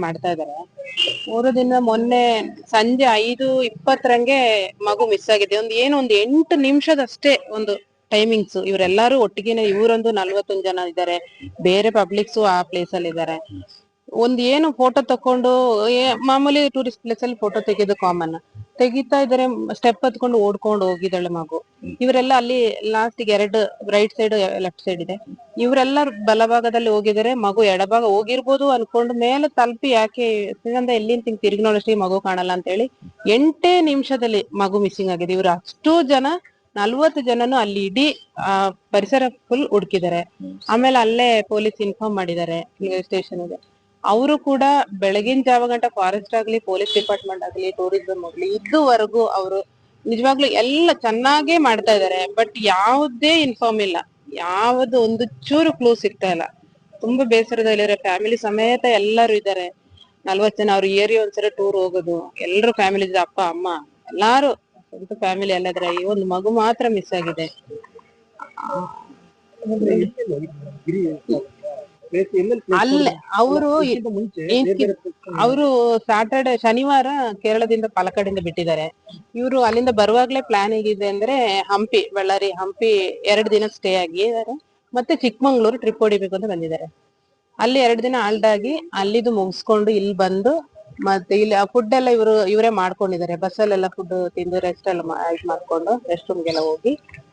ಮಾಡ್ತಾ ಇದಾರೆ. 3 ದಿನ ಮೊನ್ನೆ ಸಂಜೆ 5:20 ಮಗು ಮಿಸ್ ಆಗಿದೆ. ಒಂದು 8 ನಿಮಿಷದಷ್ಟೇ ಒಂದು ಟೈಮಿಂಗ್ಸ್. ಇವರೆಲ್ಲರೂ ಒಟ್ಟಿಗೆನೆ, ಇವರೊಂದು 41 ಜನ ಇದ್ದಾರೆ, ಬೇರೆ ಪಬ್ಲಿಕ್ಸ್ ಆ ಪ್ಲೇಸ್ ಅಲ್ಲಿ ಇದ್ದಾರೆ. ಏನು ಫೋಟೋ ತಕೊಂಡು ಮಾಮೂಲಿ ಟೂರಿಸ್ಟ್ ಪ್ಲೇಸ್ ಅಲ್ಲಿ ಫೋಟೋ ತೆಗೆದು ಕಾಮನ್ ತೆಗಿತಾ ಇದಾರೆ. ಸ್ಟೆಪ್ ಹತ್ಕೊಂಡು ಓಡ್ಕೊಂಡು ಹೋಗಿದ್ದಾಳೆ ಮಗು. ಇವರೆಲ್ಲ ಅಲ್ಲಿ last 2 right side left side ಇದೆ. ಇವರೆಲ್ಲ ಬಲಭಾಗದಲ್ಲಿ ಹೋಗಿದ್ದಾರೆ. ಮಗು ಎಡಭಾಗ ಹೋಗಿರ್ಬೋದು ಅನ್ಕೊಂಡು ಮೇಲೆ ತಲುಪಿ ಯಾಕೆ ಎಲ್ಲಿಂದ ತಿರುಗಿ ನೋಡೋಷ್ಟಿಗೆ ಮಗು ಕಾಣಲ್ಲ ಅಂತ ಹೇಳಿ 8 ನಿಮಿಷದಲ್ಲಿ ಮಗು ಮಿಸ್ಸಿಂಗ್ ಆಗಿದೆ. ಇವ್ರು ಅಷ್ಟು ಜನ 40 ಜನನು ಅಲ್ಲಿ ಇಡೀ ಪರಿಸರ ಫುಲ್ ಹುಡುಕಿದ್ದಾರೆ. ಆಮೇಲೆ ಅಲ್ಲೇ ಪೊಲೀಸ್ ಇನ್ಫಾರ್ಮ್ ಮಾಡಿದ್ದಾರೆ ಸ್ಟೇಷನ್ ಇದೆ. ಅವರು ಕೂಡ ಬೆಳಗಿನ ಜಾವ ಗಂಟ ಫಾರೆಸ್ಟ್ ಆಗ್ಲಿ, ಪೊಲೀಸ್ ಡಿಪಾರ್ಟ್ಮೆಂಟ್ ಆಗ್ಲಿ, ಟೂರಿಸಂ ಆಗ್ಲಿ ಇದುವರೆಗೂ ಅವರು ನಿಜವಾಗ್ಲೂ ಎಲ್ಲ ಚೆನ್ನಾಗೇ ಮಾಡ್ತಾ ಇದಾರೆ. ಬಟ್ ಯಾವುದೇ ಇನ್ಫಾರ್ಮ್ ಇಲ್ಲ, ಯಾವ್ದು ಒಂದು ಚೂರು ಕ್ಲೂ ಸಿಗ್ತಾ ಇಲ್ಲ. ತುಂಬಾ ಬೇಸರದಲ್ಲಿರೋ ಫ್ಯಾಮಿಲಿ ಸಮೇತ ಎಲ್ಲರೂ ಇದ್ದಾರೆ. 40 ಜನ. ಅವ್ರು ಏರಿ ಒಂದ್ಸರಿ ಟೂರ್ ಹೋಗೋದು, ಎಲ್ರು ಫ್ಯಾಮಿಲಿ ಇದೆ, ಅಪ್ಪ ಅಮ್ಮ ಎಲ್ಲಾರು ಸ್ವಂತ ಫ್ಯಾಮಿಲಿ ಎಲ್ಲಾದ್ರೆ. ಈ ಒಂದು ಮಗು ಮಾತ್ರ ಮಿಸ್ ಆಗಿದೆ. ಅಲ್ಲೇ ಅವರು ಸಾಟರ್ಡೆ ಶನಿವಾರ ಕೇರಳದಿಂದ ಪಾಲಕ್ಕಾಡಿಂದ ಬಿಟ್ಟಿದ್ದಾರೆ. ಇವರು ಅಲ್ಲಿಂದ ಬರುವಾಗ್ಲೇ ಪ್ಲಾನ್ ಹೇಗಿದೆ ಅಂದ್ರೆ ಹಂಪಿ, ಬಳ್ಳಾರಿ ಹಂಪಿ 2 ದಿನ ಸ್ಟೇ ಆಗಿದ್ದಾರೆ. ಮತ್ತೆ ಚಿಕ್ಕಮಂಗ್ಳೂರು ಟ್ರಿಪ್ ಹೊಡಿಬೇಕು ಅಂತ ಬಂದಿದ್ದಾರೆ. ಅಲ್ಲಿ 2 ದಿನ ಹಾಲ್ಟ್ ಆಗಿ ಅಲ್ಲಿದು ಮುಗಿಸ್ಕೊಂಡು ಇಲ್ಲಿ ಬಂದು ಮತ್ತೆ ಇಲ್ಲಿ ಫುಡ್ ಎಲ್ಲ ಇವರೇ ಮಾಡ್ಕೊಂಡಿದ್ದಾರೆ. ಬಸ್ಸಲ್ಲೆಲ್ಲ ಫುಡ್ ತಿಂದು ರೆಸ್ಟ್ ಎಲ್ಲ ಮಾಡ್ಕೊಂಡು ರೆಸ್ಟ್ ರೂಮ್ಗೆಲ್ಲ ಹೋಗಿ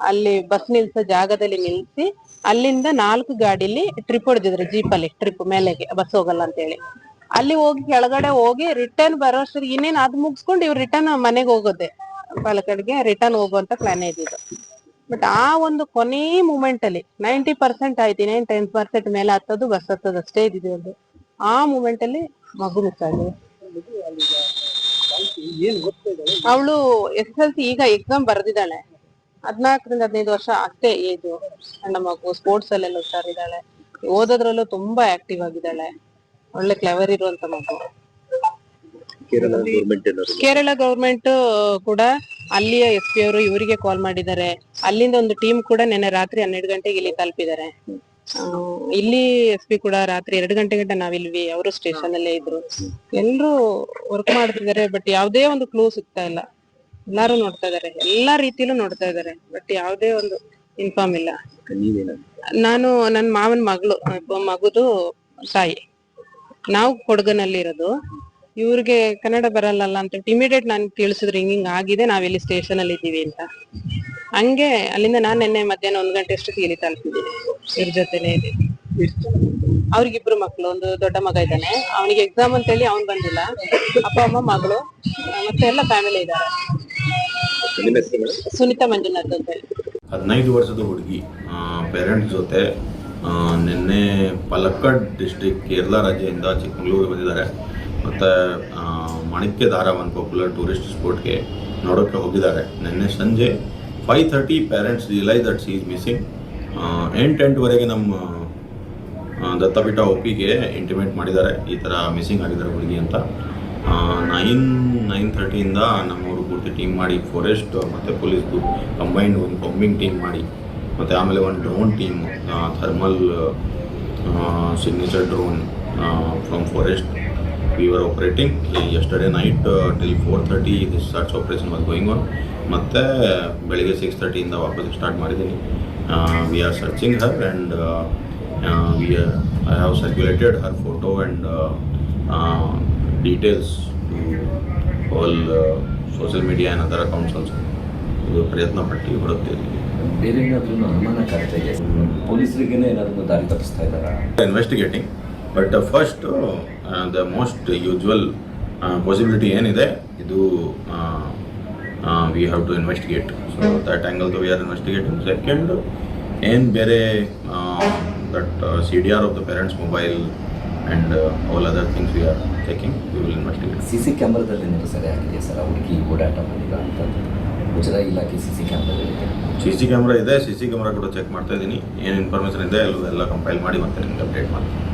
ಅಲ್ಲಿ ಬಸ್ ನಿಲ್ಸೋ ಜಾಗದಲ್ಲಿ ನಿಲ್ಸಿ ಅಲ್ಲಿಂದ 4 ಗಾಡಿಲಿ ಟ್ರಿಪ್ ಹೊಡೆದಿದ್ರು. ಜೀಪಲ್ಲಿ ಟ್ರಿಪ್ ಮೇಲೆಗೆ, ಬಸ್ ಹೋಗಲ್ಲ ಅಂತ ಹೇಳಿ ಅಲ್ಲಿ ಹೋಗಿ ಕೆಳಗಡೆ ಹೋಗಿ ರಿಟರ್ನ್ ಬರೋಷ್ಟಿಗೆ ಇನ್ನೇನು ಅದ್ ಮುಗಿಸ್ಕೊಂಡು ಇವ್ರು ರಿಟರ್ನ್ ಮನೆಗೆ ಹೋಗೋದೆ, ಪಾಲಕ್ಕಾಡ್ಗೆ ರಿಟರ್ನ್ ಹೋಗುವಂತ ಪ್ಲಾನ್ ಇದ್ದಿದ್ದು. ಬಟ್ ಆ ಒಂದು ಕೊನೆ ಮೂಮೆಂಟ್ ಅಲ್ಲಿ 90% ಆಯ್ತು, 10% ಮೇಲೆ ಹತ್ತೋದು ಬಸ್ ಹತ್ತೋದು ಅಷ್ಟೇ ಇದ್ದಿದ್ದು. ಒಂದು ಆ ಮೂಮೆಂಟ್ ಅಲ್ಲಿ ಮಗು ಮಿಸ್ ಆಗಿದೆ. ಅವಳು SSLC ಈಗ ಎಕ್ಸಾಮ್ ಬರ್ದಿದ್ದಾಳೆ. 14ರಿಂದ 15 ವರ್ಷ ಅಷ್ಟೇ ಏಜು. ಸಣ್ಣ ಮಗು, ಸ್ಪೋರ್ಟ್ಸ್ ಅಲ್ಲೆಲ್ಲ ಹುಷಾರಿದ್ದಾಳೆ, ಓದೋದ್ರಲ್ಲೂ ತುಂಬಾ ಆಕ್ಟಿವ್ ಆಗಿದ್ದಾಳೆ. ಒಳ್ಳೆ ಕ್ಲೆವರ್ ಇರುವಂತ ಮಗು. ಕೇರಳ ಗೌರ್ಮೆಂಟ್ ಕೂಡ ಅಲ್ಲಿಯ SP ಅವರು ಇವರಿಗೆ ಕಾಲ್ ಮಾಡಿದ್ದಾರೆ. ಅಲ್ಲಿಂದ ಒಂದು ಟೀಮ್ ಕೂಡ ನಿನ್ನೆ ರಾತ್ರಿ 12 ಗಂಟೆಗೆ ಇಲ್ಲಿ ತಲುಪಿದ್ದಾರೆ. ಇಲ್ಲಿ SP ಕೂಡ ರಾತ್ರಿ 2 ಗಂಟೆ ಗಂಟ ನಾವಿಲ್ವಿ, ಅವರು ಸ್ಟೇಷನ್ ಅಲ್ಲೇ ಇದ್ರು. ಎಲ್ರು ವರ್ಕ್ ಮಾಡ್ತಿದ್ದಾರೆ. ಬಟ್ ಯಾವುದೇ ಒಂದು ಕ್ಲೂ ಸಿಗ್ತಾ ಇಲ್ಲ. ಎಲ್ಲಾರು ನೋಡ್ತಾ ಇದಾರೆ, ಎಲ್ಲಾ ರೀತಿಲೂ ನೋಡ್ತಾ ಇದಾರೆ. ಬಟ್ ಯಾವುದೇ ಒಂದು ಇನ್ಫಾರ್ಮ್ ಇಲ್ಲ. ನಾನು ನನ್ನ ಮಾವನ ಮಗಳು, ಮಗುದು ತಾಯಿ. ನಾವು ಕೊಡಗನಲ್ಲಿ ಇರೋದು. ಇವ್ರಿಗೆ ಕನ್ನಡ ಬರಲ್ಲ ಅಂತ ಇಮಿಡಿಯೇಟ್ ನಾನು ತಿಳಿಸಿದ್ರು, ಹಿಂಗ್ ಆಗಿದೆ, ನಾವಿಲ್ಲಿ ಸ್ಟೇಷನ್ ಅಲ್ಲಿ ಇದ್ದೀವಿ ಅಂತ. ಹಂಗೆ ಅಲ್ಲಿಂದ ನಾನು ನಿನ್ನೆ ಮಧ್ಯಾಹ್ನ 1 ಗಂಟೆ ಅಷ್ಟೊತ್ತಿಗೆ ಇಲ್ಲಿ ತಲುಪಿದ್ದೀನಿ. ಇವ್ರ ಜೊತೆನೆ ಇದೆ. ಅವ್ರಿಗಿಬ್ರು ಮಕ್ಳು, ಒಂದು ದೊಡ್ಡ ಮಗ ಇದ್ದಾನೆ, ಅವನಿಗೆ ಎಕ್ಸಾಮ್ ಅಂತ ಹೇಳಿ ಅವ್ನ್ ಬಂದಿಲ್ಲ. ಅಪ್ಪ ಅಮ್ಮ ಮಗಳು ಮತ್ತೆ ಎಲ್ಲ ಫ್ಯಾಮಿಲಿ ಇದ್ದಾರೆ. ಸುನಿತಾ ಮಂಜುನಾಥ್ ಅಂತ ಹೇಳಿ. 15 ವರ್ಷದ ಹುಡುಗಿ ಪೇರೆಂಟ್ಸ್ ಜೊತೆ ನಿನ್ನೆ ಪಾಲಕ್ಕಾಡ್ ಡಿಸ್ಟ್ರಿಕ್ಟ್ ಕೇರಳ ರಾಜ್ಯದಿಂದ ಚಿಕ್ಕಮಗಳೂರಿಗೆ ಬಂದಿದ್ದಾರೆ. ಮತ್ತು ಮಾಣಿಕ್ಯಧಾರ ಒಂದು ಪಾಪ್ಯುಲರ್ ಟೂರಿಸ್ಟ್ ಸ್ಪಾಟ್ಗೆ ನೋಡೋಕ್ಕೆ ಹೋಗಿದ್ದಾರೆ. ನಿನ್ನೆ ಸಂಜೆ 5:30 parents realise that she is missing. 8:10ವರೆಗೆ ನಮ್ಮ ದತ್ತಪೀಠ OPಗೆ ಇಂಟಿಮೇಟ್ ಮಾಡಿದ್ದಾರೆ, ಈ ಥರ ಮಿಸ್ಸಿಂಗ್ ಆಗಿದ್ದಾರೆ ಹುಡುಗಿ ಅಂತ. 9:30ಇಂದ ನಮ್ಮವರು ಪೂರ್ತಿ ಟೀಮ್ ಮಾಡಿ ಫಾರೆಸ್ಟ್ ಮತ್ತು ಪೊಲೀಸ್ದು ಕಂಬೈನ್ಡ್ ಒಂದು ಬಾಂಬಿಂಗ್ ಟೀಮ್ ಮಾಡಿ, ಮತ್ತು ಆಮೇಲೆ ಒಂದು drone team, thermal signature drone from forest we were operating yesterday night till 4:30 this search operation was going on. ಮತ್ತೆ ಬೆಳಿಗ್ಗೆ 6:30 ಇಂದ ವಾಪಸ್ ಸ್ಟಾರ್ಟ್ ಮಾಡಿದ್ದೀನಿ. We are searching her and I have circulated her photo and details to all social media and other accounts also. ಇದು ಪ್ರಯತ್ನ ಪಟ್ಟು ಬರುತ್ತೇವೆ. ಬೇರೆ ಏನಾದರೂ ಅನುಮಾನ ಕಾಡ್ತಾ ಇದೆ, ಪೊಲೀಸರಿಗೆ ಏನಾದರೂ ದಾರಿ ತಪ್ಪಿಸ್ತಾ ಇದ್ದಾರಾ? Investigating. But first the most usual possibility ಏನಿದೆ ಇದು we have to investigate. So that angle we are investigating. Second ಏನು ಬೇರೆ that CDR of the parents mobile and all other things we are checking, we will investigate. CC ಕ್ಯಾಮ್ರಾದಲ್ಲಿ ಏನಾದರೂ ಸರಿ ಆಗಿದೆ sir? ಹುಡುಗಿ ಓಡಾಟ ಮಾಡಿಲ್ಲ ಅಂತಂದು ಗುಜರಾತ್ ಇಲಾಖೆ CC ಕ್ಯಾಮ್ರಾ ಇದೆ. CC ಕ್ಯಾಮ್ರಾ ಕೂಡ ಚೆಕ್ ಮಾಡ್ತಾ ಇದ್ದೀನಿ. ಏನು ಇನ್ಫಾರ್ಮೇಷನ್ ಇದೆ ಎಲ್ಲ ಕಂಪೈಲ್ ಮಾಡಿ ಮತ್ತೆ ನಿಮ್ಗೆ ಅಪ್ಡೇಟ್ ಮಾಡ್ತೀನಿ.